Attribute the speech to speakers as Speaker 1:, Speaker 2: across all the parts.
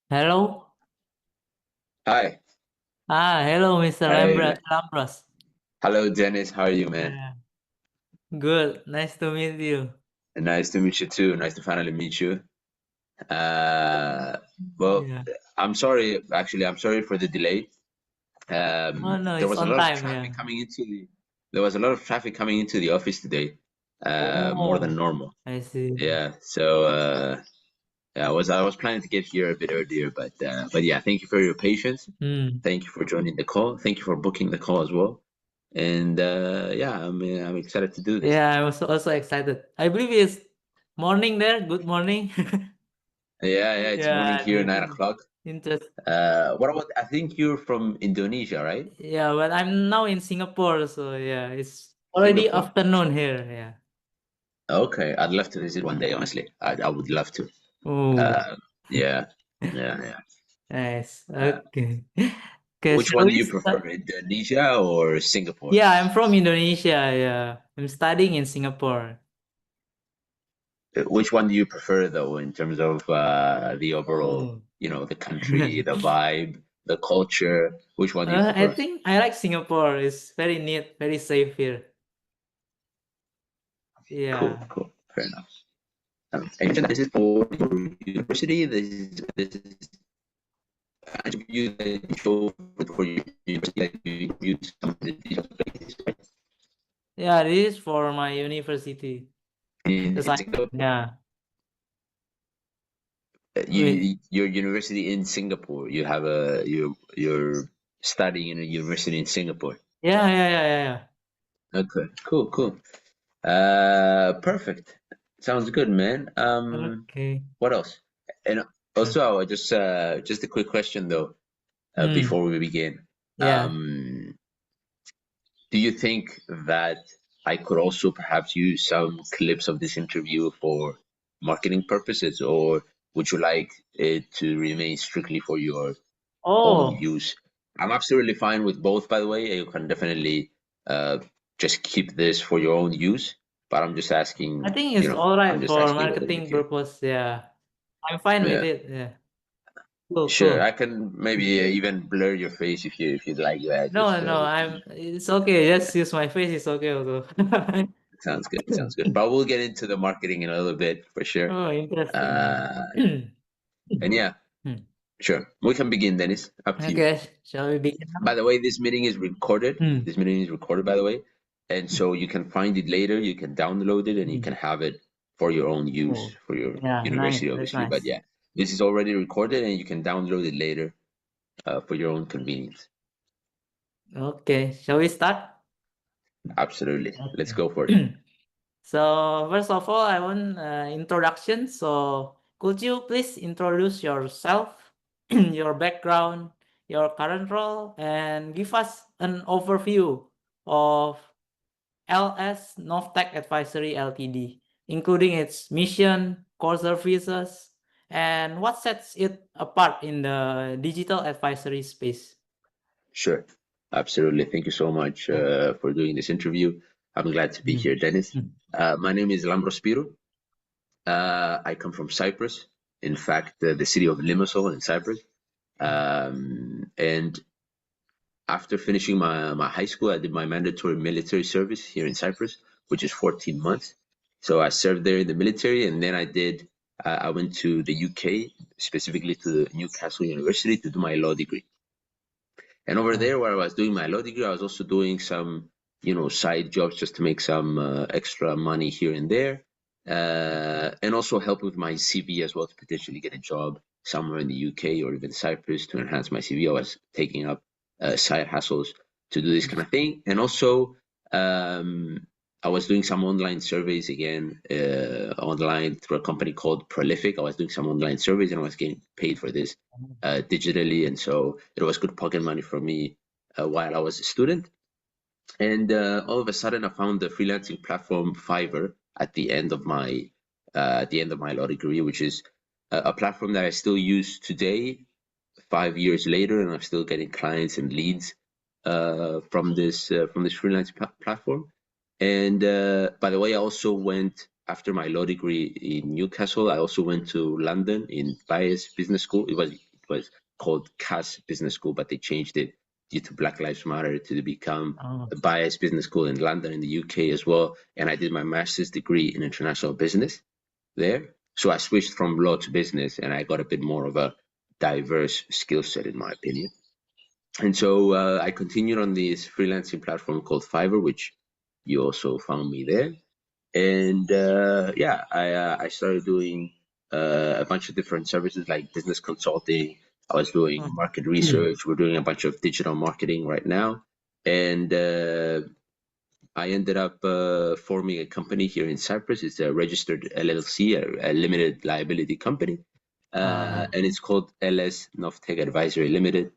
Speaker 1: Hello.
Speaker 2: Hi.
Speaker 1: Hello, Mr.
Speaker 2: Hi, man.
Speaker 1: Lambros.
Speaker 2: Hello, Dennis. How are you, man?
Speaker 1: Yeah, good. Nice to meet you.
Speaker 2: Nice to meet you too. Nice to finally meet you. Uh, well,
Speaker 1: Yeah.
Speaker 2: I'm sorry. Actually, I'm sorry for the delay.
Speaker 1: Oh no,
Speaker 2: There
Speaker 1: it's
Speaker 2: was a
Speaker 1: on
Speaker 2: lot of
Speaker 1: time. Yeah.
Speaker 2: traffic coming into the. There was a lot of traffic coming into the office today, more than
Speaker 1: Oh,
Speaker 2: normal.
Speaker 1: I see.
Speaker 2: Yeah. So yeah, I was planning to get here a bit earlier, but yeah. Thank you for your patience.
Speaker 1: Hmm.
Speaker 2: Thank you for joining the call. Thank you for booking the call as well. And yeah, I'm excited to do this.
Speaker 1: Yeah, I was also excited. I believe it's morning there. Good morning.
Speaker 2: Yeah, it's morning
Speaker 1: Yeah,
Speaker 2: here,
Speaker 1: this
Speaker 2: 9 o'clock.
Speaker 1: interest.
Speaker 2: What about? I think you're from Indonesia, right?
Speaker 1: Yeah, but I'm now in Singapore, so yeah, it's already
Speaker 2: Singapore.
Speaker 1: afternoon here. Yeah.
Speaker 2: Okay, I'd love to visit one day. Honestly, I would love to.
Speaker 1: Oh,
Speaker 2: Uh, yeah, yeah.
Speaker 1: nice.
Speaker 2: Uh,
Speaker 1: Okay. Okay,
Speaker 2: which
Speaker 1: shall
Speaker 2: one do
Speaker 1: we
Speaker 2: you prefer,
Speaker 1: start?
Speaker 2: Indonesia or Singapore?
Speaker 1: Yeah, I'm from Indonesia. Yeah, I'm studying in Singapore.
Speaker 2: Which one do you prefer, though, in terms of the overall,
Speaker 1: Oh.
Speaker 2: the country, the vibe, the culture? Which one do you
Speaker 1: I
Speaker 2: prefer?
Speaker 1: think I like Singapore. It's very neat, very safe here.
Speaker 2: Cool,
Speaker 1: Yeah.
Speaker 2: cool, fair enough. And this is for your university. This is you that show for your university that you use some of the digital spaces, right?
Speaker 1: Yeah, this is for my university.
Speaker 2: In
Speaker 1: Assignment.
Speaker 2: Singapore.
Speaker 1: Yeah. Wait.
Speaker 2: Your university in Singapore. You have you're studying in a university in Singapore.
Speaker 1: Yeah.
Speaker 2: Okay, cool. Perfect. Sounds good, man.
Speaker 1: Okay.
Speaker 2: What else? And also, just a quick question though,
Speaker 1: Hmm.
Speaker 2: before we begin.
Speaker 1: Yeah.
Speaker 2: Um, Do you think that I could also perhaps use some clips of this interview for marketing purposes, or would you like it to remain strictly for your own
Speaker 1: Oh,
Speaker 2: use? I'm absolutely fine with both, by the way. You can definitely uh, just keep this for your own use, but I'm just
Speaker 1: I
Speaker 2: asking,
Speaker 1: think it's all
Speaker 2: I'm
Speaker 1: right
Speaker 2: just
Speaker 1: for
Speaker 2: asking whether you
Speaker 1: marketing
Speaker 2: can.
Speaker 1: purpose. Yeah. I'm fine with
Speaker 2: Yeah,
Speaker 1: it. Yeah. Cool,
Speaker 2: sure. I
Speaker 1: cool.
Speaker 2: can maybe even blur your face if you'd like that.
Speaker 1: No,
Speaker 2: Just
Speaker 1: no, it's okay. Just use my face. It's okay also.
Speaker 2: sounds good. Sounds good. But we'll get into the marketing in a little bit for sure.
Speaker 1: Oh, interesting.
Speaker 2: Uh,
Speaker 1: Yeah.
Speaker 2: and yeah, sure. We can begin, Dennis. Up to you.
Speaker 1: Okay, shall we begin
Speaker 2: By
Speaker 1: now?
Speaker 2: the way, this meeting is recorded.
Speaker 1: Hmm.
Speaker 2: This meeting is recorded, by the way. And so you can find it later. You can download it and you
Speaker 1: Hmm.
Speaker 2: can have it for your own use,
Speaker 1: Oh,
Speaker 2: for your
Speaker 1: yeah, nice.
Speaker 2: university,
Speaker 1: That's
Speaker 2: obviously. But
Speaker 1: nice.
Speaker 2: yeah, this is already recorded and you can download it later for your own convenience.
Speaker 1: Okay, shall we start?
Speaker 2: Absolutely. Let's
Speaker 1: Okay.
Speaker 2: go for it.
Speaker 1: So first of all, I want introduction. So could you please introduce yourself, your background, your current role, and give us an overview of LS Novtech Advisory Ltd, including its mission, core services, and what sets it apart in the digital advisory space.
Speaker 2: Sure. Absolutely. Thank you so much
Speaker 1: Oh.
Speaker 2: for doing this interview. I'm glad to be
Speaker 1: Mm.
Speaker 2: here, Dennis.
Speaker 1: Mm.
Speaker 2: My name is Lambros Spiro. I come from Cyprus. In fact, the city of Limassol in Cyprus. And after finishing my high school, I did my mandatory military service here in Cyprus, which is 14 months. So I served there in the military, and then I went to the UK, specifically to Newcastle University, to do my law degree. And over
Speaker 1: Oh.
Speaker 2: there, where I was doing my law degree, I was also doing some, side jobs just to make some extra money here and there, and also help with my CV as well to potentially get a job somewhere in the UK or even Cyprus to enhance my CV. I was taking up side hustles to do this kind of thing, and also um, I was doing some online surveys again, online through a company called Prolific. I was doing some online surveys and I was getting paid for this digitally, and so it was good pocket money for me while I was a student. And all of a sudden, I found the freelancing platform Fiverr at the end of my law degree, which is a platform that I still use today, 5 years later, and I'm still getting clients and leads from this freelance platform. And by the way, I also went after my law degree in Newcastle. I also went to London in Bias Business School. It was called CAS Business School, but they changed it due to Black Lives Matter to become
Speaker 1: Oh.
Speaker 2: a Bias Business School in London, in the UK as well. And I did my master's degree in international business there. So I switched from law to business, and I got a bit more of a diverse skill set, in my opinion. And so I continued on this freelancing platform called Fiverr, which you also found me there. And yeah, I started doing a bunch of different services like business consulting. I was doing market research. We're doing a bunch of digital marketing right now. And I ended up forming a company here in Cyprus. It's a registered LLC, a limited liability company. And it's called LS Noftech Advisory Limited,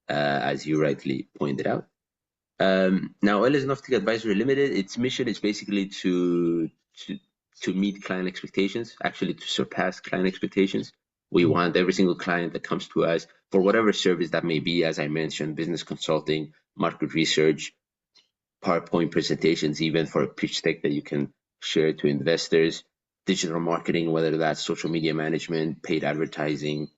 Speaker 2: as you rightly pointed out. Now, LS Noftech Advisory Limited, its mission is basically to meet client expectations, actually to surpass client expectations. We want every single client that comes to us for whatever service that may be, as I mentioned, business consulting, market research, PowerPoint presentations, even for a pitch deck that you can share to investors, digital marketing, whether that's social media management, paid advertising.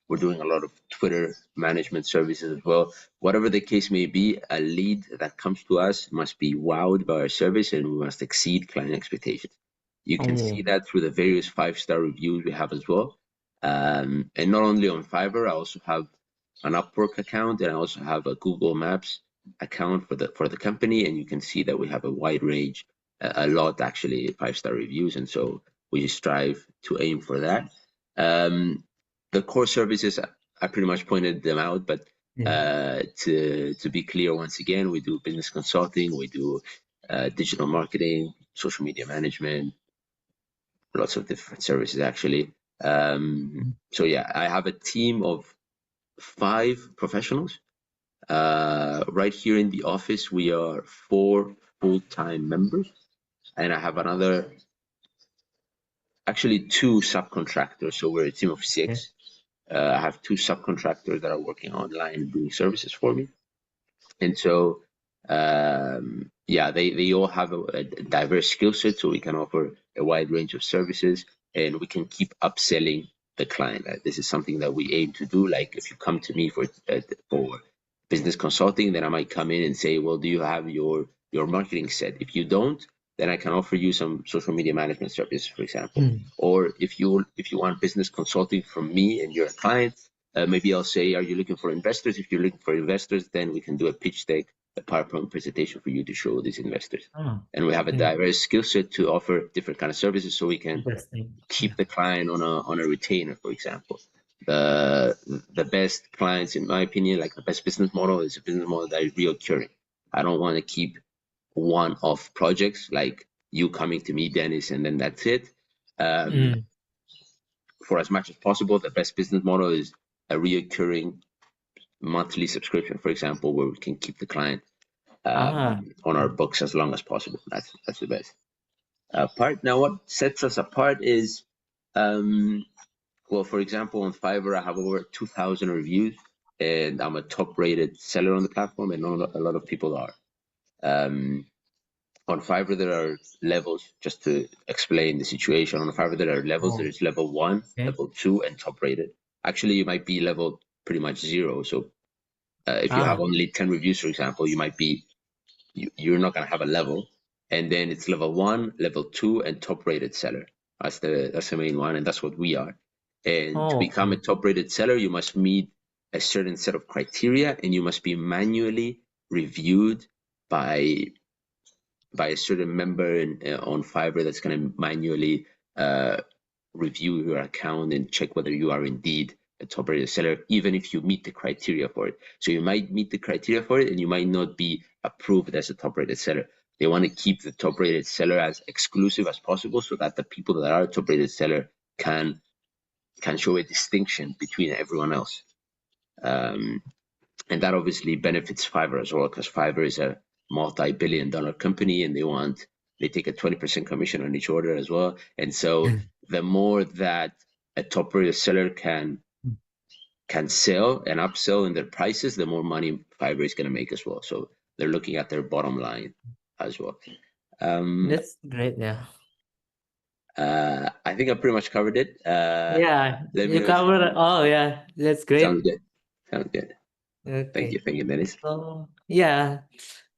Speaker 2: We're doing a lot of Twitter management services as well. Whatever the case may be, a lead that comes to us must be wowed by our service, and we must exceed client expectations. You can see that through the various 5-star reviews we have as well. And not only on Fiverr, I also have an Upwork account, and I also have a Google Maps account for the company, and you can see that we have a wide range, a lot actually 5-star reviews, and so we strive to aim for that. The core services, I pretty much pointed them out, but to be clear, once again, we do business consulting, we do digital marketing, social media management, lots of different services actually. So yeah, I have a team of 5 professionals. Right here in the office, we are 4 full-time members, and I have actually 2 subcontractors. So we're a team of 6. I have 2 subcontractors that are working online doing services for me. And so, yeah, they all have a diverse skill set, so we can offer a wide range of services, and we can keep upselling the client. This is something that we aim to do. Like if you come to me for business consulting, then I might come in and say, well, do you have your marketing set? If you don't, then I can offer you some social media management services, for example. Or if you want business consulting from me and you're a client, maybe I'll say, are you looking for investors? If you're looking for investors, then we can do a pitch deck, a PowerPoint presentation for you to show these investors. And we have a diverse skill set to offer different kind of services, so we can keep the client on a retainer, for example. The best clients, in my opinion, like the best business model is a business model that is reoccurring. I don't want to keep one-off projects like you coming to me, Dennis, and then that's it. For as much as possible, the best business model is a reoccurring monthly subscription, for example, where we can keep the client on our books as long as possible. That's the best part. Now, what sets us apart is, well, for example, on Fiverr, I have over 2,000 reviews, and I'm a top-rated seller on the platform, and not a lot of people are. On Fiverr, there are levels, just to explain the situation. On Fiverr, there are levels. There's level 1, level 2, and top rated. Actually, you might be level pretty much 0. So if you have only 10 reviews, for example, you're not going to have a level. And then it's level 1, level 2, and top rated seller. That's the main one, and that's what we are. And to become a top rated seller, you must meet a certain set of criteria, and you must be manually reviewed by a certain member on Fiverr that's going to manually review your account and check whether you are indeed a top rated seller, even if you meet the criteria for it. So you might meet the criteria for it, and you might not be approved as a top rated seller. They want to keep the top rated seller as exclusive as possible, so that the people that are a top rated seller can show a distinction between everyone else. And that obviously benefits Fiverr as well, because Fiverr is a multi-billion-dollar company, and they take a 20% commission on each order as well. And so the more that a top rated seller can sell and upsell in their prices, the more money Fiverr is going to make as well. So they're looking at their bottom line as well.
Speaker 1: That's great, yeah.
Speaker 2: I think I pretty much covered it.
Speaker 1: Yeah,
Speaker 2: Let me
Speaker 1: you
Speaker 2: know if
Speaker 1: cover. Oh, yeah, that's
Speaker 2: sounds
Speaker 1: great.
Speaker 2: good. Sounds good.
Speaker 1: Okay.
Speaker 2: Thank you, Dennis.
Speaker 1: So yeah,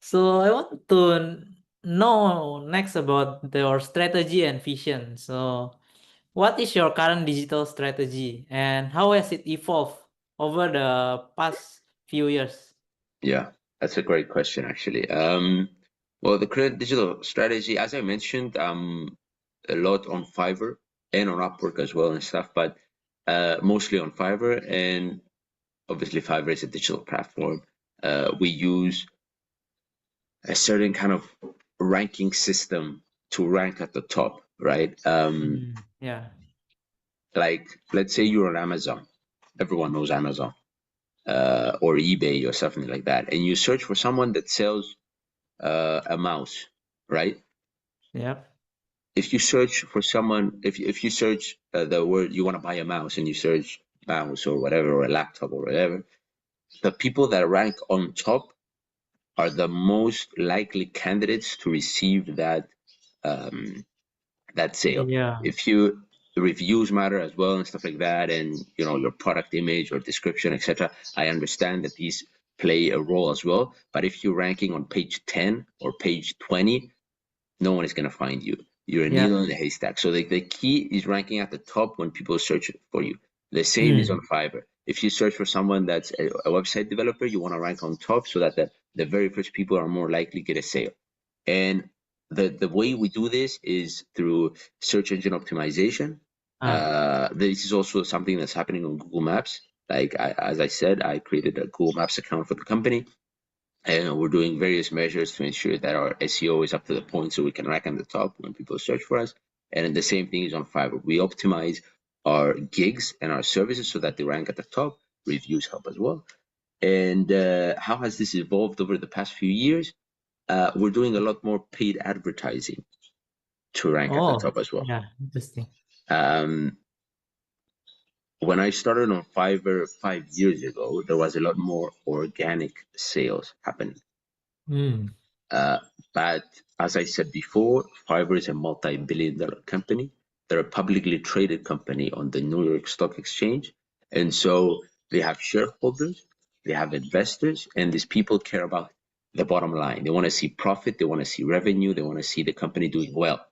Speaker 1: so I want to know next about your strategy and vision. So, what is your current digital strategy, and how has it evolved over the past few years?
Speaker 2: Yeah, that's a great question, actually. Well, the current digital strategy, as I mentioned, a lot on Fiverr and on Upwork as well and stuff, but mostly on Fiverr. And obviously, Fiverr is a digital platform. We use a certain kind of ranking system to rank at the top, right?
Speaker 1: Yeah.
Speaker 2: Like, let's say you're on Amazon. Everyone knows Amazon, or eBay or something like that, and you search for someone that sells a mouse, right?
Speaker 1: Yep.
Speaker 2: If you search for someone, if you search the word you want to buy a mouse and you search mouse or whatever, or a laptop or whatever, the people that rank on top are the most likely candidates to receive um, that sale.
Speaker 1: Yeah.
Speaker 2: If you reviews matter as well and stuff like that, and you know your product image or description, etc. I understand that these play a role as well. But if you're ranking on page 10 or page 20, no one is going to find you. You're a needle
Speaker 1: Yep.
Speaker 2: in a haystack. So the key is ranking at the top when people search for you. The same is on
Speaker 1: Mm.
Speaker 2: Fiverr. If you search for someone that's a website developer, you want to rank on top so that the very first people are more likely to get a sale. And the way we do this is through search engine optimization.
Speaker 1: Ah.
Speaker 2: This is also something that's happening on Google Maps. Like as I said, I created a Google Maps account for the company, and we're doing various measures to ensure that our SEO is up to the point so we can rank on the top when people search for us. And the same thing is on Fiverr. We optimize our gigs and our services so that they rank at the top. Reviews help as well. And how has this evolved over the past few years? We're doing a lot more paid advertising to rank at the
Speaker 1: Oh,
Speaker 2: top as well.
Speaker 1: yeah. Interesting.
Speaker 2: Um, when I started on Fiverr 5 years ago, there was a lot more organic sales happening.
Speaker 1: Mm.
Speaker 2: Uh, but as I said before, Fiverr is a multi-billion-dollar company. They're a publicly traded company on the New York Stock Exchange. And so they have shareholders, they have investors, and these people care about the bottom line. They want to see profit, they want to see revenue, they want to see the company doing well.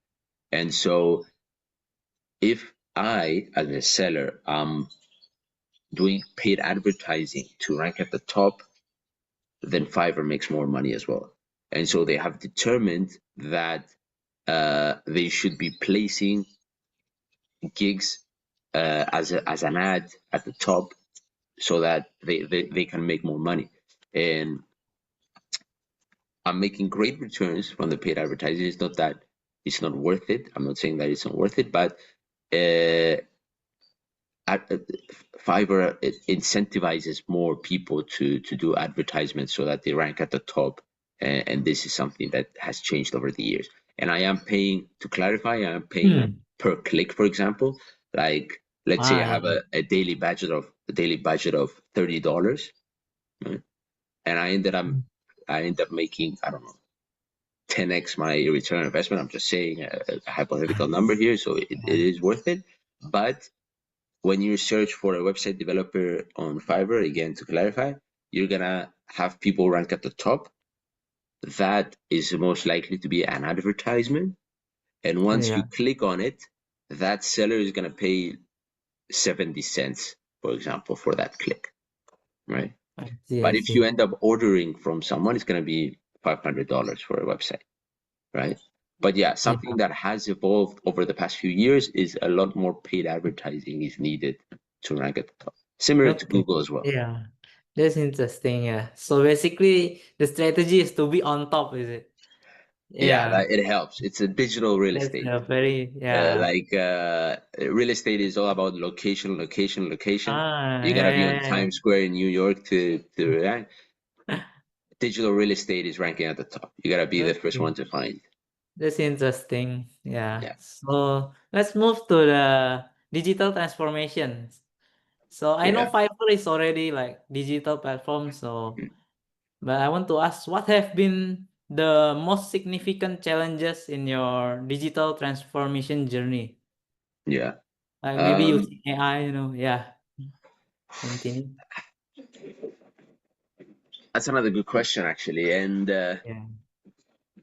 Speaker 2: And so if I, as a seller, am doing paid advertising to rank at the top, then Fiverr makes more money as well. And so they have determined that they should be placing gigs as an ad at the top so that they can make more money. And I'm making great returns from the paid advertising. It's not that it's not worth it. I'm not saying that it's not worth it, but uh, Fiverr incentivizes more people to do advertisements so that they rank at the top, and this is something that has changed over the years. And I am paying, to clarify, I am paying
Speaker 1: Mm.
Speaker 2: per click, for example. Like, let's say I
Speaker 1: Ah,
Speaker 2: have
Speaker 1: yeah.
Speaker 2: a daily budget of $30, right? And
Speaker 1: Mm.
Speaker 2: I end up making, I don't know, 10x my return on investment. I'm just saying a hypothetical number here, so it is worth it. But when you search for a website developer on Fiverr, again, to clarify, you're gonna have people rank at the top. That is most likely to be an advertisement. And once you
Speaker 1: Yeah.
Speaker 2: click on it, that seller is gonna pay 70 cents, for example, for that click, right?
Speaker 1: I see.
Speaker 2: But
Speaker 1: I
Speaker 2: if you
Speaker 1: see.
Speaker 2: end up ordering from someone, it's gonna be $500 for a website, right? But yeah,
Speaker 1: Yeah.
Speaker 2: something that has evolved over the past few years is a lot more paid advertising is needed to rank at the top, similar to
Speaker 1: Okay.
Speaker 2: Google as well.
Speaker 1: Yeah. That's interesting. Yeah. So basically, the strategy is to be on top, is it?
Speaker 2: Yeah,
Speaker 1: Yeah.
Speaker 2: it helps. It's a digital real
Speaker 1: That's
Speaker 2: estate.
Speaker 1: a very, yeah.
Speaker 2: Real estate is all about location, location, location.
Speaker 1: Ah,
Speaker 2: You gotta
Speaker 1: yeah,
Speaker 2: be
Speaker 1: yeah,
Speaker 2: on
Speaker 1: yeah,
Speaker 2: Times Square in New York to rank.
Speaker 1: yeah.
Speaker 2: Digital real estate is ranking at the top. You gotta be the first
Speaker 1: Okay.
Speaker 2: one to find.
Speaker 1: That's interesting. Yeah.
Speaker 2: Yeah,
Speaker 1: So let's move to the digital transformation. So I know
Speaker 2: yeah.
Speaker 1: Fiverr is already like digital platform, so
Speaker 2: Mm.
Speaker 1: but I want to ask what have been the most significant challenges in your digital transformation journey?
Speaker 2: Yeah.
Speaker 1: Like maybe
Speaker 2: Um,
Speaker 1: using AI, yeah. Continue.
Speaker 2: that's another good question, actually. And
Speaker 1: Yeah.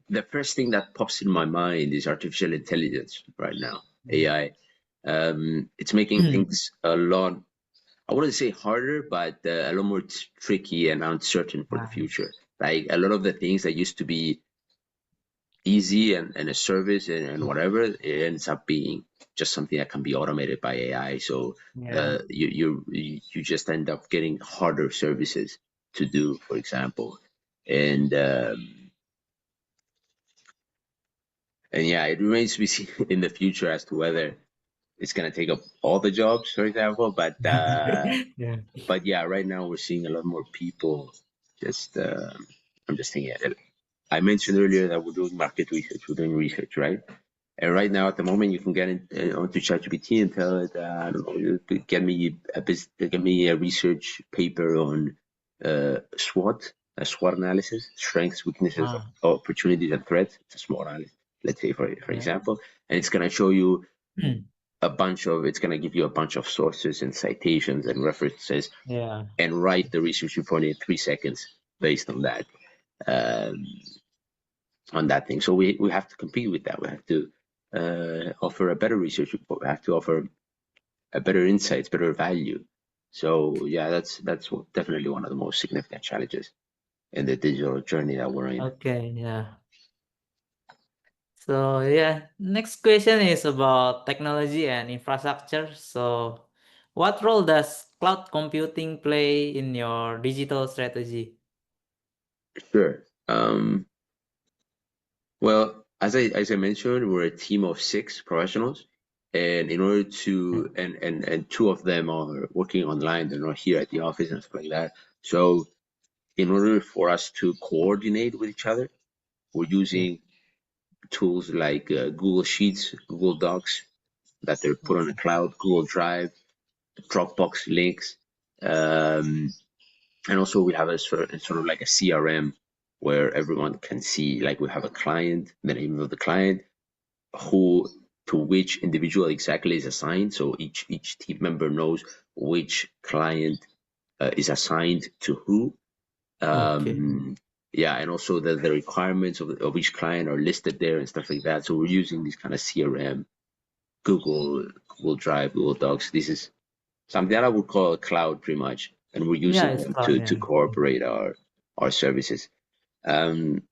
Speaker 2: the first thing that pops in my mind is artificial intelligence right now, AI. It's making things a lot, I wouldn't say harder, but a lot more tricky and uncertain for the
Speaker 1: Yeah.
Speaker 2: future. Like a lot of the things that used to be easy and a service and whatever, it ends up being just something that can be automated by AI. So
Speaker 1: Yeah.
Speaker 2: you just end up getting harder services to do, for example. And and yeah, it remains to be seen in the future as to whether it's gonna take up all the jobs, for example.
Speaker 1: Yeah.
Speaker 2: But yeah, right now we're seeing a lot more people just I'm just thinking, I mentioned earlier that we're doing market research, we're doing research, right? And right now, at the moment, you can get onto ChatGPT and tell it, I don't know, get me a research paper on SWOT, a SWOT analysis, strengths, weaknesses,
Speaker 1: Ah,
Speaker 2: opportunities, and threats. It's a small analysis, let's say, for
Speaker 1: yeah.
Speaker 2: example, and it's gonna show you
Speaker 1: Hmm.
Speaker 2: it's gonna give you a bunch of sources and citations and references,
Speaker 1: Yeah.
Speaker 2: and write the research report in 3 seconds based um, on that thing. So we have to compete with that. We have to offer a better research report. We have to offer a better insights, better value. So yeah, that's definitely one of the most significant challenges in the digital journey that we're in.
Speaker 1: Okay, yeah. So yeah, next question is about technology and infrastructure. So what role does cloud computing play in your digital strategy?
Speaker 2: Sure. Well, as I mentioned, we're a team of 6 professionals, and in order to and two of them are working online. They're not here at the office and stuff like that. So in order for us to coordinate with each other, we're
Speaker 1: Yeah.
Speaker 2: using tools like Google Sheets, Google Docs that they're put on the cloud, Google Drive, Dropbox links, um, and also we have a sort of like a CRM where everyone can see, like we have a client, the name of the client, who to which individual exactly is assigned. So each team member knows which client is assigned to who.
Speaker 1: Okay.
Speaker 2: Yeah, and also the requirements of each client are listed there and stuff like that. So we're using these kind of CRM, Google Drive, Google Docs. This is something that I would call a cloud pretty much, and we're
Speaker 1: Yeah,
Speaker 2: using
Speaker 1: it's
Speaker 2: them
Speaker 1: cloud.
Speaker 2: to
Speaker 1: Yeah.
Speaker 2: cooperate our services. Um,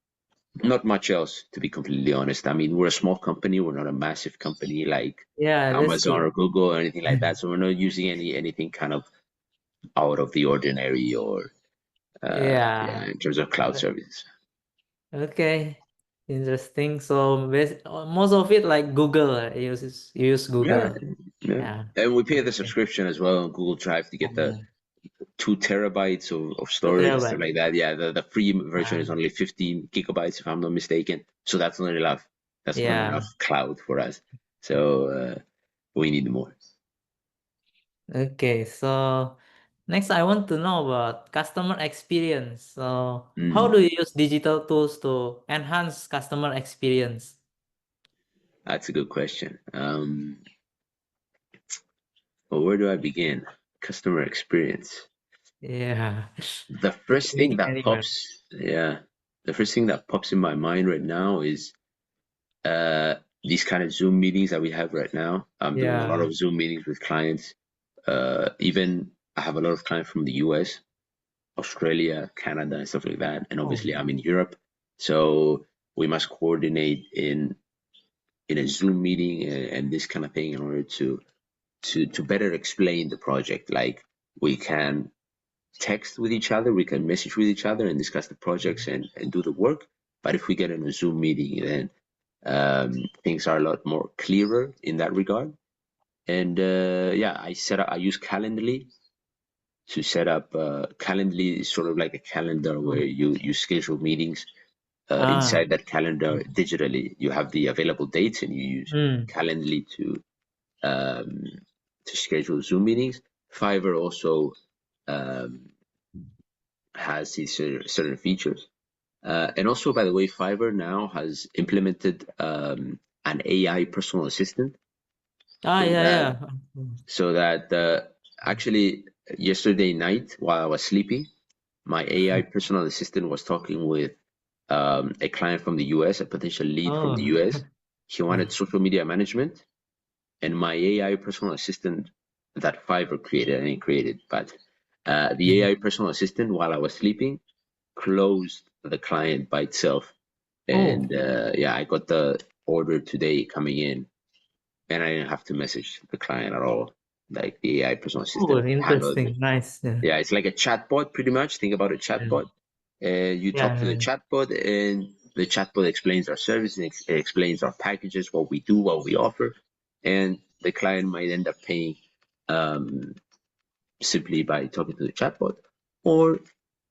Speaker 2: Not much else, to be completely honest. I mean, we're a small company. We're not a massive company like
Speaker 1: Yeah, that's
Speaker 2: Amazon or
Speaker 1: good.
Speaker 2: Google or anything like that. So we're not using anything kind of out of the ordinary or yeah,
Speaker 1: Yeah.
Speaker 2: in terms of cloud services.
Speaker 1: Okay. Interesting. So most of it like Google, you use
Speaker 2: Yeah,
Speaker 1: Google.
Speaker 2: yeah.
Speaker 1: Yeah.
Speaker 2: And we pay the
Speaker 1: Okay.
Speaker 2: subscription as well on Google Drive to get the
Speaker 1: Yeah.
Speaker 2: 2 terabytes of
Speaker 1: Two
Speaker 2: storage and stuff
Speaker 1: terabyte.
Speaker 2: like that. Yeah, the free version is
Speaker 1: Ah,
Speaker 2: only 15 gigabytes, if I'm not mistaken. So that's not enough. That's not
Speaker 1: yeah.
Speaker 2: enough cloud for us. So we need more.
Speaker 1: Okay. So next, I want to know about customer experience. So how
Speaker 2: Mm,
Speaker 1: do you use digital tools to enhance customer experience?
Speaker 2: that's a good question. Well, where do I begin? Customer experience.
Speaker 1: Yeah.
Speaker 2: The first thing
Speaker 1: Beginning
Speaker 2: that
Speaker 1: anywhere.
Speaker 2: pops, yeah, the first thing that pops in my mind right now is these kind of Zoom meetings that we have right now. I'm doing a lot
Speaker 1: Yeah.
Speaker 2: of Zoom meetings with clients. Even I have a lot of clients from the US, Australia, Canada, and stuff like that. And
Speaker 1: Oh.
Speaker 2: obviously, I'm in Europe, so we must coordinate in a Zoom meeting and this kind of thing in order to better explain the project. Like we can text with each other, we can message with each other and discuss the projects and do the work. But if we get in a Zoom meeting, then things are a lot more clearer in that regard. And yeah, I use Calendly to set up. Calendly is sort of like a calendar where
Speaker 1: Oh.
Speaker 2: you schedule meetings.
Speaker 1: Ah.
Speaker 2: Inside that calendar, digitally, you have the available dates, and you use
Speaker 1: Mm.
Speaker 2: Calendly um, to schedule Zoom meetings. Fiverr also um, has these certain features. And also, by the way, Fiverr now has implemented an AI personal assistant.
Speaker 1: Ah,
Speaker 2: so
Speaker 1: yeah,
Speaker 2: that
Speaker 1: yeah.
Speaker 2: so that actually yesterday night while I was sleeping, my AI personal assistant was talking with a client from the US, a potential lead from
Speaker 1: Oh,
Speaker 2: the US. He wanted
Speaker 1: nice.
Speaker 2: social media management, and my AI personal assistant that Fiverr created, I didn't create it, but the
Speaker 1: Okay.
Speaker 2: AI personal assistant, while I was sleeping, closed the client by itself.
Speaker 1: Oh,
Speaker 2: And yeah, I got the order today coming in, and I didn't have to message the client at all. Like the AI personal
Speaker 1: oh,
Speaker 2: assistant handled it.
Speaker 1: interesting. Nice. Yeah.
Speaker 2: Yeah, it's like a chatbot, pretty much. Think about a
Speaker 1: Yeah.
Speaker 2: chatbot. You talk to the
Speaker 1: Yeah.
Speaker 2: chatbot, and the chatbot explains our service, and explains our packages, what we do, what we offer, and the client might end up paying um, simply by talking to the chatbot, or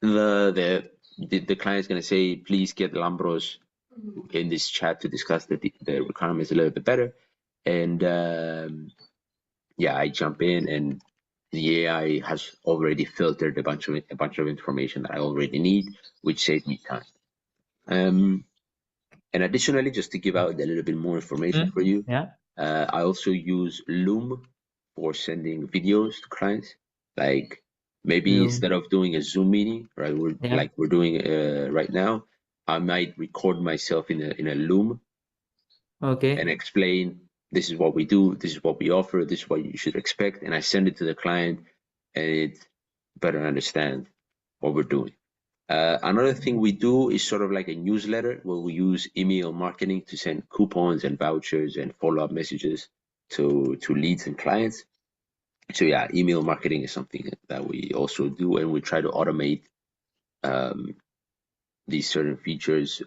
Speaker 2: the client is going to say, please get Lambros in this chat to discuss the requirements a little bit better, and yeah, I jump in, and the AI has already filtered a bunch of information that I already need, which saves me time. Um, and additionally, just to give out a little bit more information for you,
Speaker 1: Yeah.
Speaker 2: I also use Loom for sending videos to clients. Like maybe
Speaker 1: You.
Speaker 2: instead of doing a Zoom meeting, right,
Speaker 1: Yeah.
Speaker 2: we're doing right now, I might record myself in a Loom and
Speaker 1: Okay.
Speaker 2: explain this is what we do, this is what we offer, this is what you should expect, and I send it to the client, and it better understand what we're doing. Another thing we do is sort of like a newsletter where we use email marketing to send coupons and vouchers and follow-up messages to leads and clients. So yeah, email marketing is something that we also do, and we try to automate um, these certain features.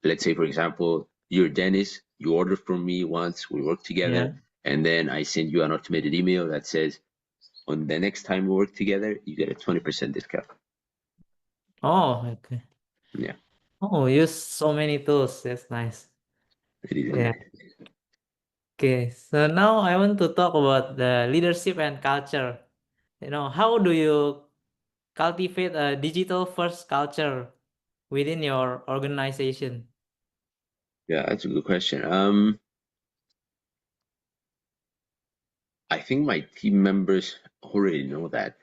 Speaker 2: Let's say, for example, you're Dennis, you order from me once, we work together,
Speaker 1: Yeah.
Speaker 2: and then I send you an automated email that says, on the next time we work together, you get a 20% discount.
Speaker 1: Oh, okay.
Speaker 2: Yeah,
Speaker 1: Oh, use so many tools. That's nice.
Speaker 2: it is
Speaker 1: Yeah.
Speaker 2: nice.
Speaker 1: Okay. So now I want to talk about the leadership and culture. How do you cultivate a digital first culture within your organization?
Speaker 2: Yeah, that's a good question. I think my team members already know that,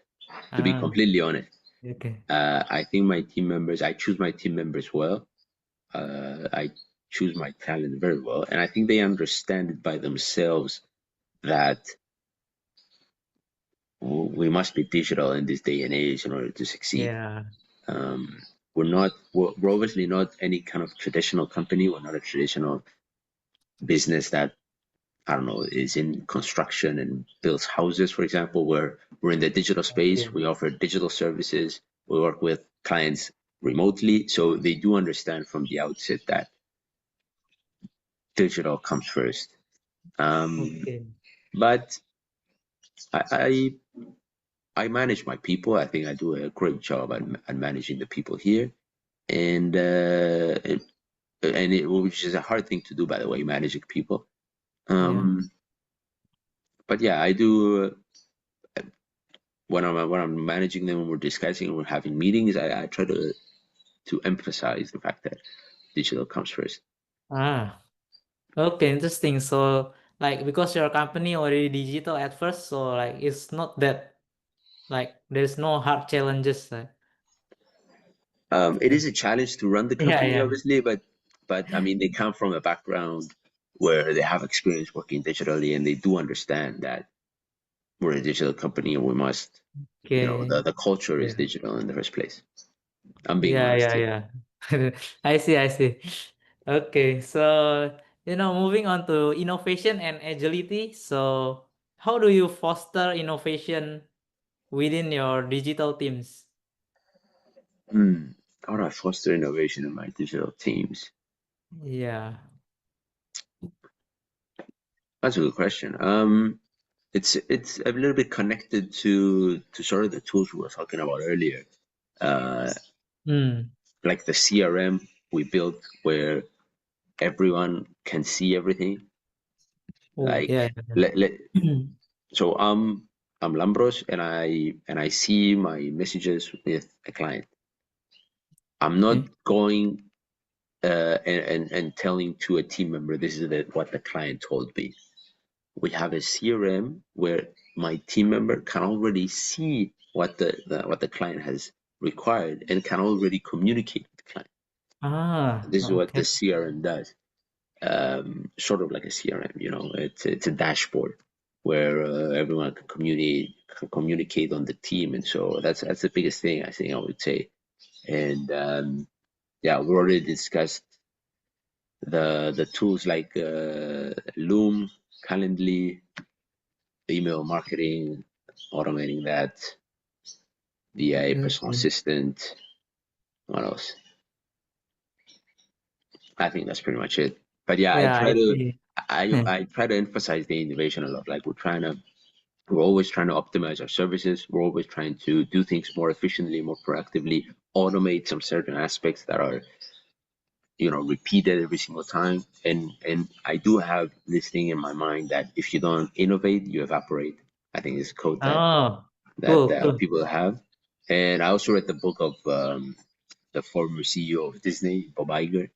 Speaker 2: to be
Speaker 1: Ah,
Speaker 2: completely honest.
Speaker 1: okay.
Speaker 2: I think my team members, I choose my team members well. I choose my talent very well. And I think they understand it by themselves that we must be digital in this day and age in order to succeed.
Speaker 1: Yeah.
Speaker 2: Um, we're obviously not any kind of traditional company. We're not a traditional business that, I don't know, is in construction and builds houses, for example. We're in the digital space.
Speaker 1: Okay.
Speaker 2: We offer digital services. We work with clients remotely. So they do understand from the outset that digital comes first.
Speaker 1: Okay.
Speaker 2: But I, I manage my people. I think I do a great job at managing the people here. And which is a hard thing to do, by the way, managing people.
Speaker 1: Yeah.
Speaker 2: Um, but yeah, I do when I'm managing them, when we're discussing, when we're having meetings, I try to emphasize the fact that digital comes first.
Speaker 1: Ah, okay, interesting. So, like, because your company already digital at first, so like it's not that like there's no hard challenges.
Speaker 2: It is a challenge to run the
Speaker 1: Yeah,
Speaker 2: company,
Speaker 1: yeah.
Speaker 2: obviously, but I mean, they come from a background where they have experience working digitally, and they do understand that we're a digital company and we must,
Speaker 1: Okay.
Speaker 2: the culture is
Speaker 1: Yeah.
Speaker 2: digital in the first place. I'm being
Speaker 1: Yeah,
Speaker 2: honest
Speaker 1: yeah,
Speaker 2: here.
Speaker 1: yeah. I see, I see. Okay, so moving on to innovation and agility. So, how do you foster innovation within your digital teams?
Speaker 2: Hmm. How do I foster innovation in my digital teams?
Speaker 1: Yeah.
Speaker 2: That's a good question. It's a little bit connected to sort of the tools we were talking about earlier, uh,
Speaker 1: Mm.
Speaker 2: like the CRM we built where everyone can see everything.
Speaker 1: Oh,
Speaker 2: Like
Speaker 1: yeah. Yeah.
Speaker 2: so I'm Lambros, and I see my messages with a client. I'm not
Speaker 1: Okay.
Speaker 2: going and telling to a team member this is what the client told me. we have a CRM where my team member can already see what the client has required and can already communicate with the client.
Speaker 1: Ah,
Speaker 2: This is what the
Speaker 1: okay.
Speaker 2: CRM does. Sort of like a CRM, it's a dashboard where everyone can communicate on the team, and so that's the biggest thing I think I would say. And yeah, we already discussed the tools like Loom, Calendly, email marketing, automating that, VA, personal
Speaker 1: Okay.
Speaker 2: assistant. What else? I think that's pretty much it. But yeah, I
Speaker 1: Yeah,
Speaker 2: try
Speaker 1: I
Speaker 2: to
Speaker 1: see.
Speaker 2: I try to emphasize the innovation a lot. Like we're always trying to optimize our services. We're always trying to do things more efficiently, more proactively, automate some certain aspects that are repeated every single time. And I do have this thing in my mind that if you don't innovate, you evaporate. I think it's a quote that
Speaker 1: Oh,
Speaker 2: that
Speaker 1: cool, cool.
Speaker 2: people have. And I also read the book of the former CEO of Disney, Bob Iger,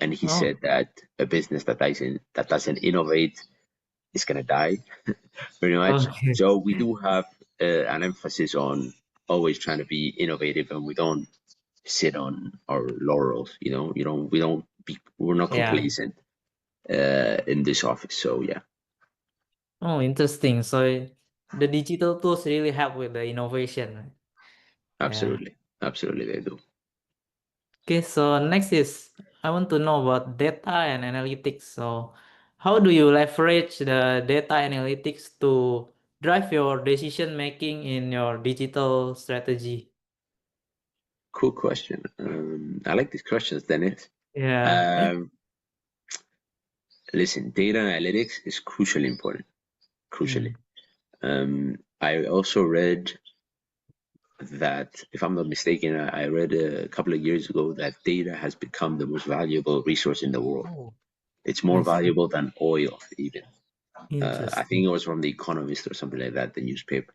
Speaker 2: and he
Speaker 1: Oh,
Speaker 2: said that a business that doesn't innovate is gonna die, pretty much.
Speaker 1: okay.
Speaker 2: So we do have an emphasis on always trying to be innovative, and we don't sit on our laurels. We're not
Speaker 1: Yeah.
Speaker 2: complacent in this office. So yeah,
Speaker 1: Oh, interesting. So the digital tools really help with the innovation, right? Yeah.
Speaker 2: absolutely, absolutely they do.
Speaker 1: Okay, so next is I want to know about data and analytics. So how do you leverage the data analytics to drive your decision making in your digital strategy?
Speaker 2: Cool question. I like these questions, Dennis.
Speaker 1: Yeah.
Speaker 2: Um, Listen, data analytics is crucially important. Crucially.
Speaker 1: Mm.
Speaker 2: I also read that, if I'm not mistaken, I read a couple of years ago that data has become the most valuable resource in the world.
Speaker 1: Oh,
Speaker 2: It's more
Speaker 1: I see.
Speaker 2: valuable than oil, even. I think
Speaker 1: Interesting.
Speaker 2: it was from The Economist or something like that, the newspaper.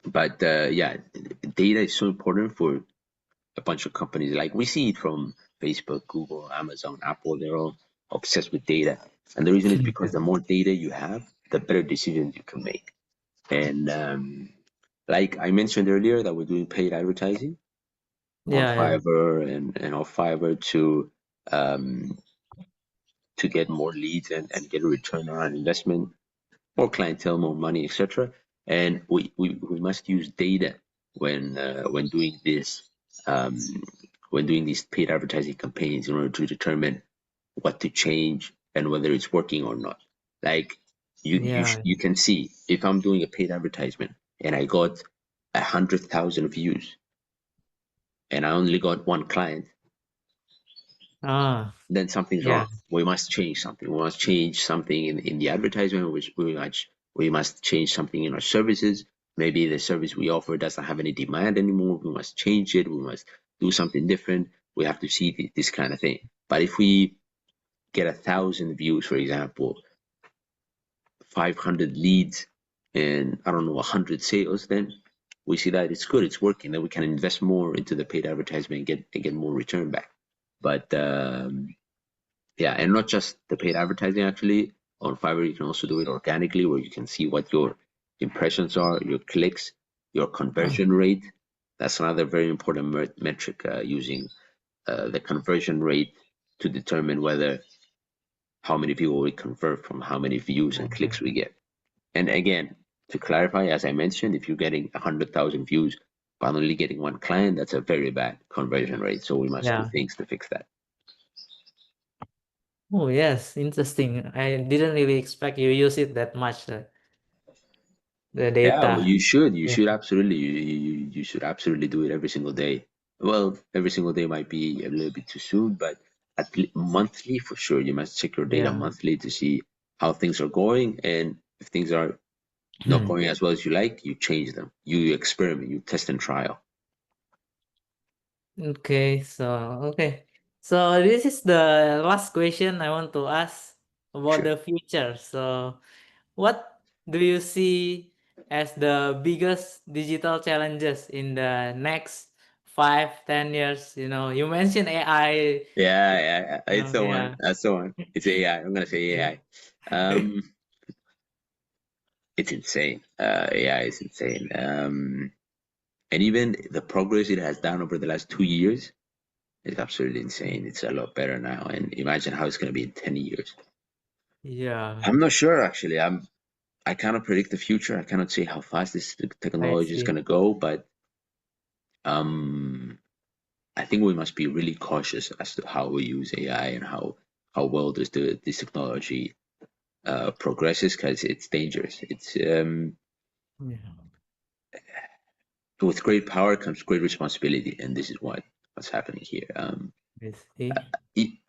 Speaker 2: But yeah, data is so important for a bunch of companies. Like we see it from Facebook, Google, Amazon, Apple. They're all obsessed with data. And the reason is because the more data you have, the better decisions you can make. And like I mentioned earlier, that we're doing paid advertising on
Speaker 1: Yeah, yeah.
Speaker 2: Fiverr and off Fiverr um, to get more leads and get a return on our investment, more clientele, more money, etc. And we must use data when doing this, um, when doing these paid advertising campaigns in order to determine what to change and whether it's working or not. Like
Speaker 1: Yeah.
Speaker 2: you can see if I'm doing a paid advertisement and I got 100,000 views and I only got one client,
Speaker 1: Ah,
Speaker 2: then something's
Speaker 1: yeah.
Speaker 2: wrong. We must change something. We must change something in the advertisement, which we must change something in our services. Maybe the service we offer doesn't have any demand anymore. We must change it. We must do something different. We have to see this kind of thing. But if we get 1,000 views, for example, 500 leads, and I don't know, 100 sales, then we see that it's good, it's working. Then we can invest more into the paid advertisement and get more return back. But yeah, and not just the paid advertising actually. On Fiverr, you can also do it organically where you can see what your impressions are, your clicks, your
Speaker 1: Ah,
Speaker 2: conversion rate. That's another very important metric, using the conversion rate to determine whether how many people we convert from how many views and
Speaker 1: okay.
Speaker 2: clicks we get. And again, to clarify, as I mentioned, if you're getting 100,000 views but only getting one client, that's a very bad conversion rate. So we must do
Speaker 1: Yeah.
Speaker 2: things to fix that.
Speaker 1: Oh, yes. Interesting. I didn't really expect you use it that much, the
Speaker 2: Yeah, well,
Speaker 1: data.
Speaker 2: you should. You
Speaker 1: Yeah.
Speaker 2: should absolutely. You should absolutely do it every single day. Well, every single day might be a little bit too soon, but monthly for sure. You must check your data
Speaker 1: Yeah.
Speaker 2: monthly to see how things are going, and if things are not
Speaker 1: Hmm.
Speaker 2: going as well as you like, you change them. You experiment. You test and trial.
Speaker 1: Okay, so okay. So this is the last question I want to ask about
Speaker 2: Sure.
Speaker 1: the future. So what do you see as the biggest digital challenges in the next 5, 10 years? You mentioned AI.
Speaker 2: Yeah, yeah, yeah. It's the one.
Speaker 1: Yeah.
Speaker 2: That's the one. It's AI. I'm gonna say AI. Um, it's insane. AI is insane. And even the progress it has done over the last 2 years is absolutely insane. It's a lot better now. And imagine how it's going to be in 10 years.
Speaker 1: Yeah,
Speaker 2: I'm not sure, actually. I cannot predict the future. I cannot say how fast this
Speaker 1: I
Speaker 2: technology is
Speaker 1: see.
Speaker 2: going to go, but um, I think we must be really cautious as to how we use AI and how well this technology progresses, because it's dangerous. It's
Speaker 1: Yeah,
Speaker 2: with great power comes great responsibility, and this is what's happening here.
Speaker 1: I see.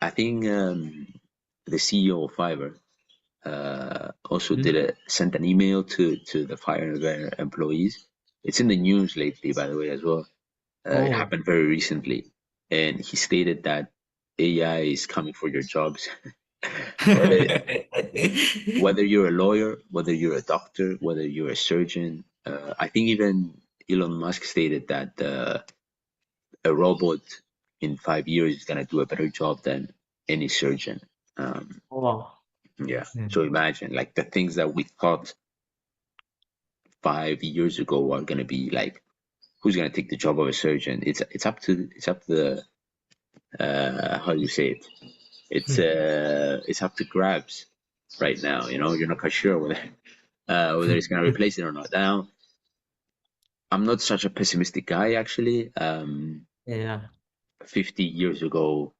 Speaker 2: I think the CEO of Fiverr also
Speaker 1: Mm.
Speaker 2: sent an email to the Fiverr employees. It's in the news lately, by the way, as well. It
Speaker 1: Oh.
Speaker 2: happened very recently, and he stated that AI is coming for your jobs. whether whether you're a lawyer, whether you're a doctor, whether you're a surgeon. I think even Elon Musk stated that a robot in 5 years is gonna do a better job than any surgeon. Um,
Speaker 1: Wow.
Speaker 2: yeah.
Speaker 1: Yeah.
Speaker 2: So imagine, like, the things that we thought 5 years ago are gonna be like, who's gonna take the job of a surgeon? It's up to the how do you say it? It's up to grabs right now. You're not quite sure whether it's gonna replace it or not. Now, I'm not such a pessimistic guy, actually.
Speaker 1: Yeah.
Speaker 2: 50 years ago,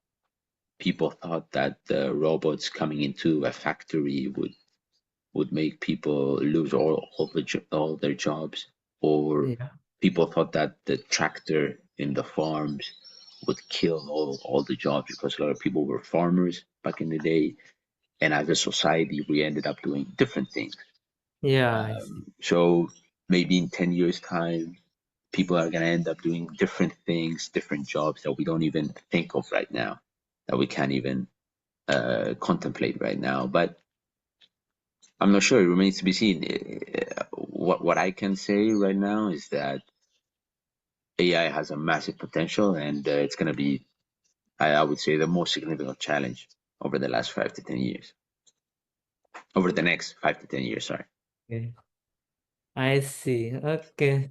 Speaker 2: people thought that the robots coming into a factory would make people lose all their jobs, or
Speaker 1: Yeah.
Speaker 2: people thought that the tractor in the farms would kill all the jobs, because a lot of people were farmers back in the day, and as a society we ended up doing different things.
Speaker 1: Yeah, I see.
Speaker 2: So maybe in 10 years time, people are going to end up doing different things, different jobs that we don't even think of right now, that we can't even contemplate right now. But I'm not sure. It remains to be seen. What I can say right now is that AI has a massive potential, and it's going to be, I would say, the most significant challenge over the last 5 to 10 years. Over the next 5 to 10 years, sorry.
Speaker 1: Okay. I see. Okay.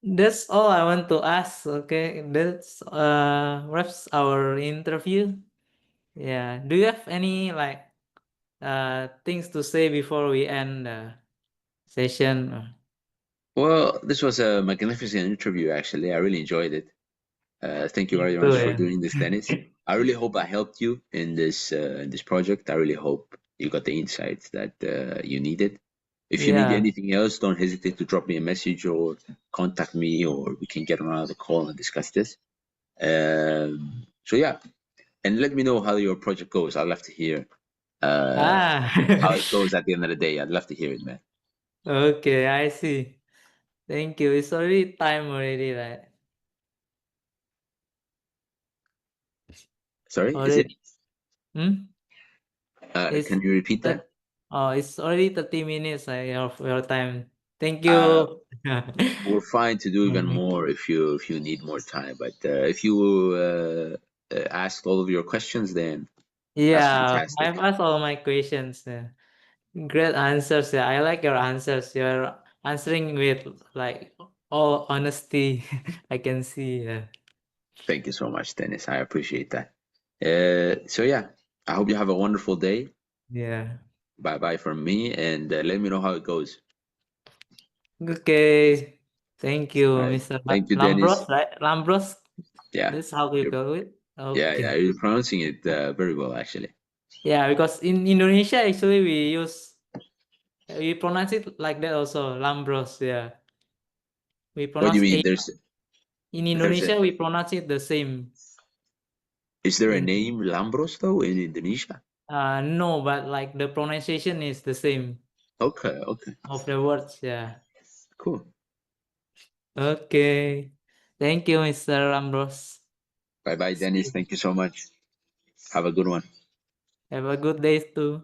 Speaker 1: That's all I want to ask. Okay. That's wraps our interview. Yeah. Do you have any like things to say before we end the session?
Speaker 2: Well, this was a magnificent interview, actually. I really enjoyed it. Thank you
Speaker 1: Me
Speaker 2: very
Speaker 1: too,
Speaker 2: much for
Speaker 1: yeah.
Speaker 2: doing this, Dennis. I really hope I helped you in this project. I really hope you got the insights that you needed. If you need
Speaker 1: Yeah.
Speaker 2: anything else, don't hesitate to drop me a message or contact me, or we can get on another call and discuss this. So yeah, and let me know how your project goes. I'd love to hear uh,
Speaker 1: Ah.
Speaker 2: how it goes at the end of the day. I'd love to hear it, man.
Speaker 1: Okay, I see. Thank you. It's already time already, right?
Speaker 2: Sorry, is it?
Speaker 1: Already. Hmm? It's
Speaker 2: Can you repeat
Speaker 1: that.
Speaker 2: that?
Speaker 1: Oh, it's already 30 minutes of your time. Thank
Speaker 2: Uh,
Speaker 1: you.
Speaker 2: we're fine to do even
Speaker 1: Mhm.
Speaker 2: more if you need more time. But if you asked all of your questions, then that's
Speaker 1: Yeah, I've
Speaker 2: fantastic.
Speaker 1: asked all my questions. Yeah. Great answers. Yeah, I like your answers. You're answering with like all honesty. I can see. Yeah.
Speaker 2: Thank you so much, Dennis. I appreciate that. So yeah, I hope you have a wonderful day.
Speaker 1: Yeah.
Speaker 2: Bye bye from me, and let me know how it goes.
Speaker 1: Okay. Thank
Speaker 2: All
Speaker 1: you,
Speaker 2: right.
Speaker 1: Mr.
Speaker 2: Thank you, Dennis.
Speaker 1: Lambros, right? Lambros.
Speaker 2: Yeah,
Speaker 1: That's how you
Speaker 2: you're,
Speaker 1: call it.
Speaker 2: yeah.
Speaker 1: Okay.
Speaker 2: You're pronouncing it very well, actually.
Speaker 1: Yeah, because in Indonesia actually we pronounce it like that also, Lambros. Yeah. We
Speaker 2: What do you
Speaker 1: pronounce
Speaker 2: mean?
Speaker 1: A
Speaker 2: There's
Speaker 1: in
Speaker 2: there's a
Speaker 1: Indonesia we pronounce it the same.
Speaker 2: is there a
Speaker 1: In
Speaker 2: name Lambros though in Indonesia?
Speaker 1: no, but like the pronunciation is the same
Speaker 2: Okay, okay,
Speaker 1: of the words. Yeah.
Speaker 2: cool.
Speaker 1: Okay. Thank you, Mr. Lambros.
Speaker 2: Bye bye,
Speaker 1: See
Speaker 2: Dennis.
Speaker 1: you.
Speaker 2: Thank you so much. Have a good one.
Speaker 1: Have a good day too.